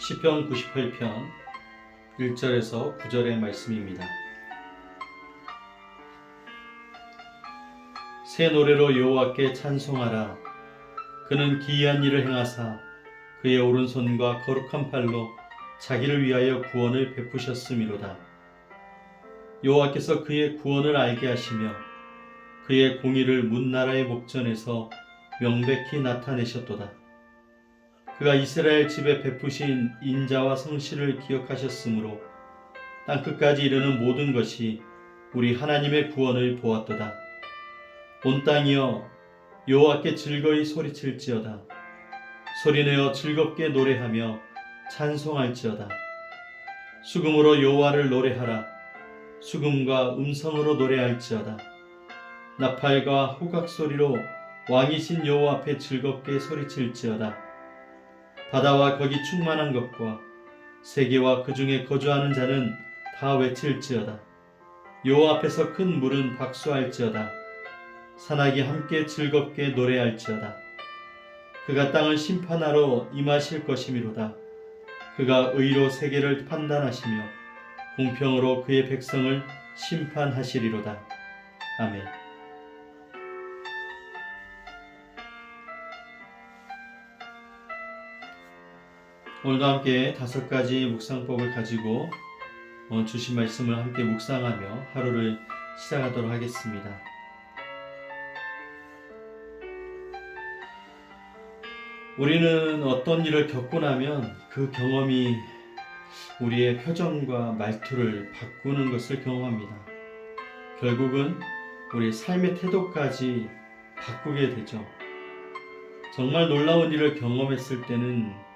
시편 98편 1절에서 9절의 말씀입니다. 새 노래로 여호와께 찬송하라. 그는 기이한 일을 행하사 그의 오른손과 거룩한 팔로 자기를 위하여 구원을 베푸셨음이로다. 여호와께서 그의 구원을 알게 하시며 그의 공의를 문나라의 목전에서 명백히 나타내셨도다. 그가 이스라엘 집에 베푸신 인자와 성실을 기억하셨으므로 땅끝까지 이르는 모든 것이 우리 하나님의 구원을 보았도다. 온 땅이여 여호와께 즐거이 소리칠지어다. 소리내어 즐겁게 노래하며 찬송할지어다. 수금으로 여호와를 노래하라. 수금과 음성으로 노래할지어다. 나팔과 호각 소리로 왕이신 여호와 앞에 즐겁게 소리칠지어다. 바다와 거기 충만한 것과 세계와 그 중에 거주하는 자는 다 외칠지어다. 여호와 앞에서 큰 물은 박수할지어다. 산악이 함께 즐겁게 노래할지어다. 그가 땅을 심판하러 임하실 것이미로다. 그가 의로 세계를 판단하시며 공평으로 그의 백성을 심판하시리로다. 아멘. 오늘도 함께 5가지 묵상법을 가지고 주신 말씀을 함께 묵상하며 하루를 시작하도록 하겠습니다. 우리는 어떤 일을 겪고 나면 그 경험이 우리의 표정과 말투를 바꾸는 것을 경험합니다. 결국은 우리 삶의 태도까지 바꾸게 되죠. 정말 놀라운 일을 경험했을 때는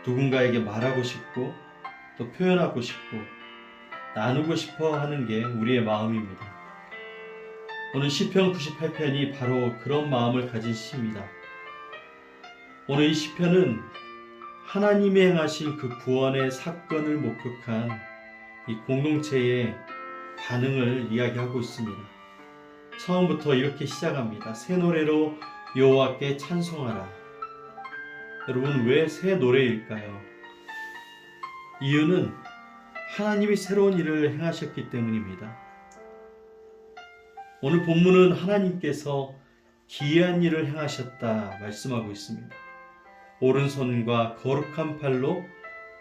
누군가에게 말하고 싶고 또 표현하고 싶고 나누고 싶어 하는 게 우리의 마음입니다. 오늘 시편 98편이 바로 그런 마음을 가진 시입니다. 오늘 이 시편은 하나님이 행하신 그 구원의 사건을 목격한 이 공동체의 반응을 이야기하고 있습니다. 처음부터 이렇게 시작합니다. 새 노래로 여호와께 찬송하라. 여러분, 왜 새 노래일까요? 이유는 하나님이 새로운 일을 행하셨기 때문입니다. 오늘 본문은 하나님께서 기이한 일을 행하셨다 말씀하고 있습니다. 오른손과 거룩한 팔로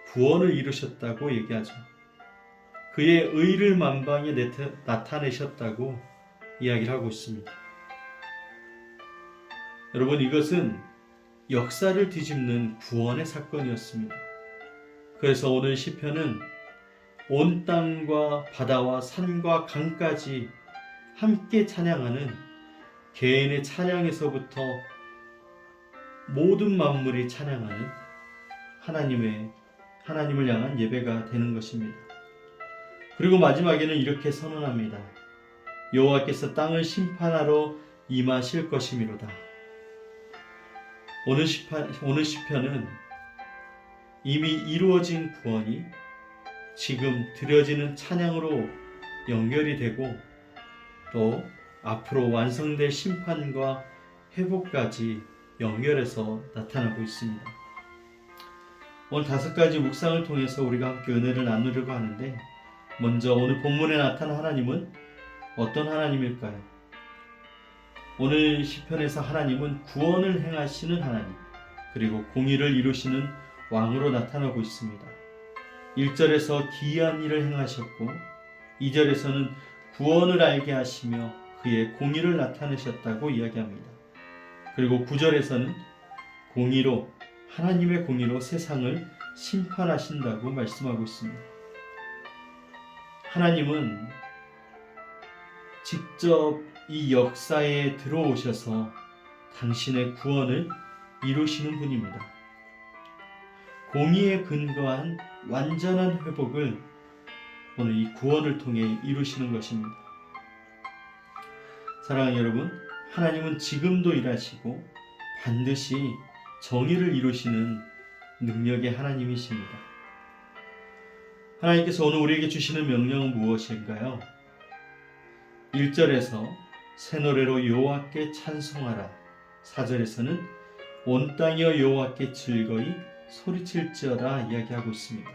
구원을 이루셨다고 얘기하죠. 그의 의를 만방에 나타내셨다고 이야기를 하고 있습니다. 여러분, 이것은 역사를 뒤집는 구원의 사건이었습니다. 그래서 오늘 시편은 온 땅과 바다와 산과 강까지 함께 찬양하는 개인의 찬양에서부터 모든 만물이 찬양하는 하나님을 향한 예배가 되는 것입니다. 그리고 마지막에는 이렇게 선언합니다. 여호와께서 땅을 심판하러 임하실 것이미로다. 오늘 시편은 이미 이루어진 구원이 지금 드려지는 찬양으로 연결이 되고 또 앞으로 완성될 심판과 회복까지 연결해서 나타나고 있습니다. 오늘 5가지 묵상을 통해서 우리가 함께 은혜를 나누려고 하는데, 먼저 오늘 본문에 나타난 하나님은 어떤 하나님일까요? 오늘 시편에서 하나님은 구원을 행하시는 하나님, 그리고 공의를 이루시는 왕으로 나타나고 있습니다. 1절에서 기이한 일을 행하셨고 2절에서는 구원을 알게 하시며 그의 공의를 나타내셨다고 이야기합니다. 그리고 9절에서는 하나님의 공의로 세상을 심판하신다고 말씀하고 있습니다. 하나님은 직접 이 역사에 들어오셔서 당신의 구원을 이루시는 분입니다. 공의에 근거한 완전한 회복을 오늘 이 구원을 통해 이루시는 것입니다. 사랑하는 여러분, 하나님은 지금도 일하시고 반드시 정의를 이루시는 능력의 하나님이십니다. 하나님께서 오늘 우리에게 주시는 명령은 무엇일까요? 1절에서 새 노래로 여호와께 찬송하라. 4절에서는 온 땅이여 여호와께 즐거이 소리칠지어다 이야기하고 있습니다.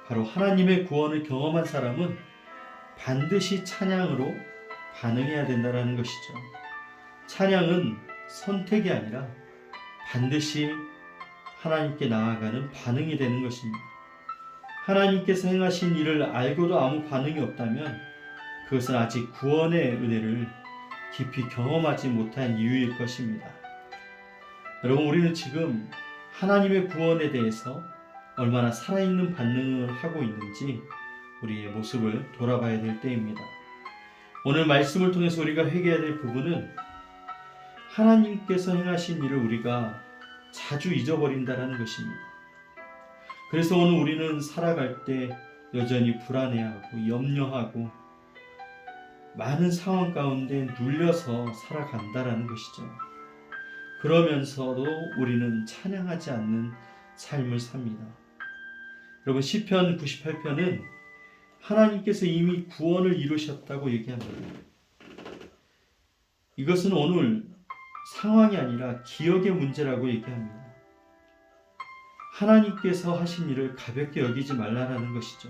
바로 하나님의 구원을 경험한 사람은 반드시 찬양으로 반응해야 된다는 것이죠. 찬양은 선택이 아니라 반드시 하나님께 나아가는 반응이 되는 것입니다. 하나님께서 행하신 일을 알고도 아무 반응이 없다면 그것은 아직 구원의 은혜를 깊이 경험하지 못한 이유일 것입니다. 여러분, 우리는 지금 하나님의 구원에 대해서 얼마나 살아있는 반응을 하고 있는지 우리의 모습을 돌아봐야 될 때입니다. 오늘 말씀을 통해서 우리가 회개해야 될 부분은 하나님께서 행하신 일을 우리가 자주 잊어버린다는 것입니다. 그래서 오늘 우리는 살아갈 때 여전히 불안해하고 염려하고 많은 상황 가운데 눌려서 살아간다는 것이죠. 그러면서도 우리는 찬양하지 않는 삶을 삽니다. 여러분, 시편 98편은 하나님께서 이미 구원을 이루셨다고 얘기합니다. 이것은 오늘 상황이 아니라 기억의 문제라고 얘기합니다. 하나님께서 하신 일을 가볍게 여기지 말라라는 것이죠.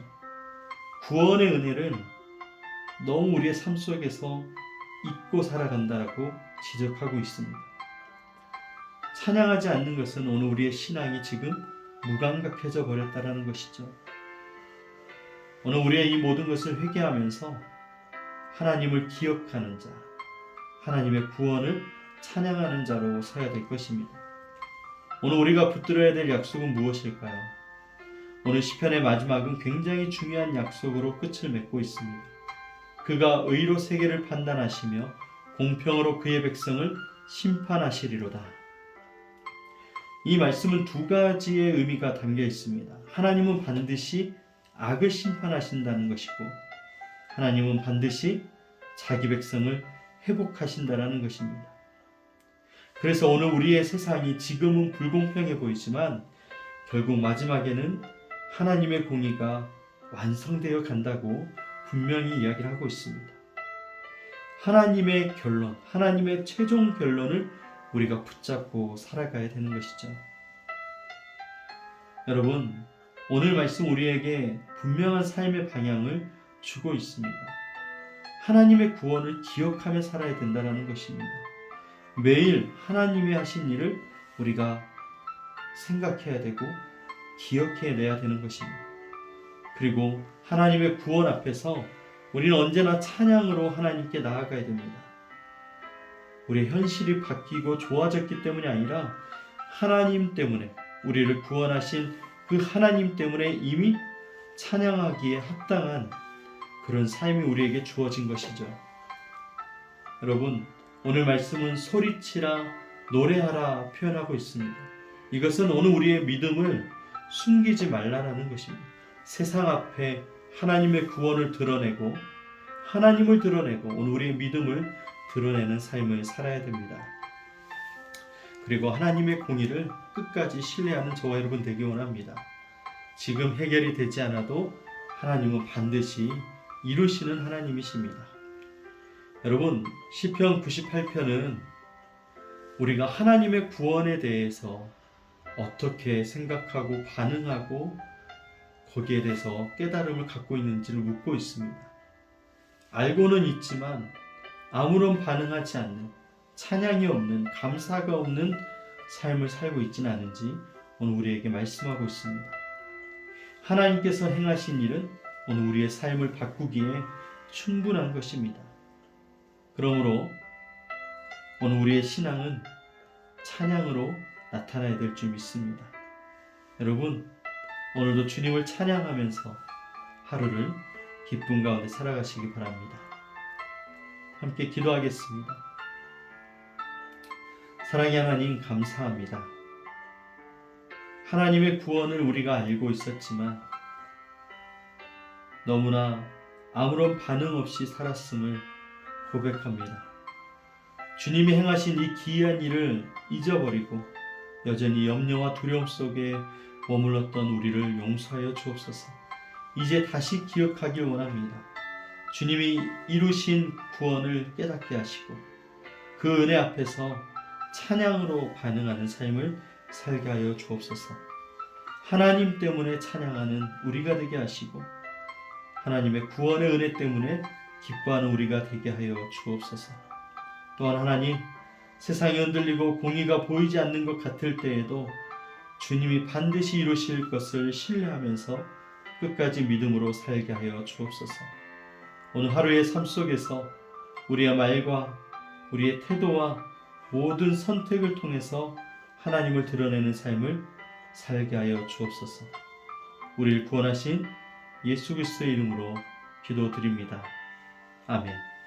구원의 은혜를 너무 우리의 삶 속에서 잊고 살아간다라고 지적하고 있습니다. 찬양하지 않는 것은 오늘 우리의 신앙이 지금 무감각해져 버렸다라는 것이죠. 오늘 우리의 이 모든 것을 회개하면서 하나님을 기억하는 자, 하나님의 구원을 찬양하는 자로 서야 될 것입니다. 오늘 우리가 붙들어야 될 약속은 무엇일까요? 오늘 시편의 마지막은 굉장히 중요한 약속으로 끝을 맺고 있습니다. 그가 의로 세계를 판단하시며 공평으로 그의 백성을 심판하시리로다. 이 말씀은 두 가지의 의미가 담겨 있습니다. 하나님은 반드시 악을 심판하신다는 것이고, 하나님은 반드시 자기 백성을 회복하신다는 것입니다. 그래서 오늘 우리의 세상이 지금은 불공평해 보이지만 결국 마지막에는 하나님의 공의가 완성되어 간다고 분명히 이야기를 하고 있습니다. 하나님의 결론, 하나님의 최종 결론을 우리가 붙잡고 살아가야 되는 것이죠. 여러분, 오늘 말씀 우리에게 분명한 삶의 방향을 주고 있습니다. 하나님의 구원을 기억하며 살아야 된다는 것입니다. 매일 하나님이 하신 일을 우리가 생각해야 되고 기억해내야 되는 것입니다. 그리고 하나님의 구원 앞에서 우리는 언제나 찬양으로 하나님께 나아가야 됩니다. 우리의 현실이 바뀌고 좋아졌기 때문이 아니라 하나님 때문에, 우리를 구원하신 그 하나님 때문에 이미 찬양하기에 합당한 그런 삶이 우리에게 주어진 것이죠. 여러분, 오늘 말씀은 소리치라 노래하라 표현하고 있습니다. 이것은 오늘 우리의 믿음을 숨기지 말라라는 것입니다. 세상 앞에 하나님의 구원을 드러내고 하나님을 드러내고 오늘 우리의 믿음을 드러내는 삶을 살아야 됩니다. 그리고 하나님의 공의를 끝까지 신뢰하는 저와 여러분 되기 원합니다. 지금 해결이 되지 않아도 하나님은 반드시 이루시는 하나님이십니다. 여러분, 시편 98편은 우리가 하나님의 구원에 대해서 어떻게 생각하고 반응하고 거기에 대해서 깨달음을 갖고 있는지를 묻고 있습니다. 알고는 있지만 아무런 반응하지 않는, 찬양이 없는, 감사가 없는 삶을 살고 있지는 않은지 오늘 우리에게 말씀하고 있습니다. 하나님께서 행하신 일은 오늘 우리의 삶을 바꾸기에 충분한 것입니다. 그러므로 오늘 우리의 신앙은 찬양으로 나타나야 될 줄 믿습니다. 여러분, 오늘도 주님을 찬양하면서 하루를 기쁨 가운데 살아가시기 바랍니다. 함께 기도하겠습니다. 사랑의 하나님, 감사합니다. 하나님의 구원을 우리가 알고 있었지만 너무나 아무런 반응 없이 살았음을 고백합니다. 주님이 행하신 이 기이한 일을 잊어버리고 여전히 염려와 두려움 속에 머물렀던 우리를 용서하여 주옵소서. 이제 다시 기억하길 원합니다. 주님이 이루신 구원을 깨닫게 하시고 그 은혜 앞에서 찬양으로 반응하는 삶을 살게 하여 주옵소서. 하나님 때문에 찬양하는 우리가 되게 하시고 하나님의 구원의 은혜 때문에 기뻐하는 우리가 되게 하여 주옵소서. 또한 하나님, 세상이 흔들리고 공의가 보이지 않는 것 같을 때에도 주님이 반드시 이루실 것을 신뢰하면서 끝까지 믿음으로 살게 하여 주옵소서. 오늘 하루의 삶 속에서 우리의 말과 우리의 태도와 모든 선택을 통해서 하나님을 드러내는 삶을 살게 하여 주옵소서. 우리를 구원하신 예수 그리스도의 이름으로 기도드립니다. 아멘.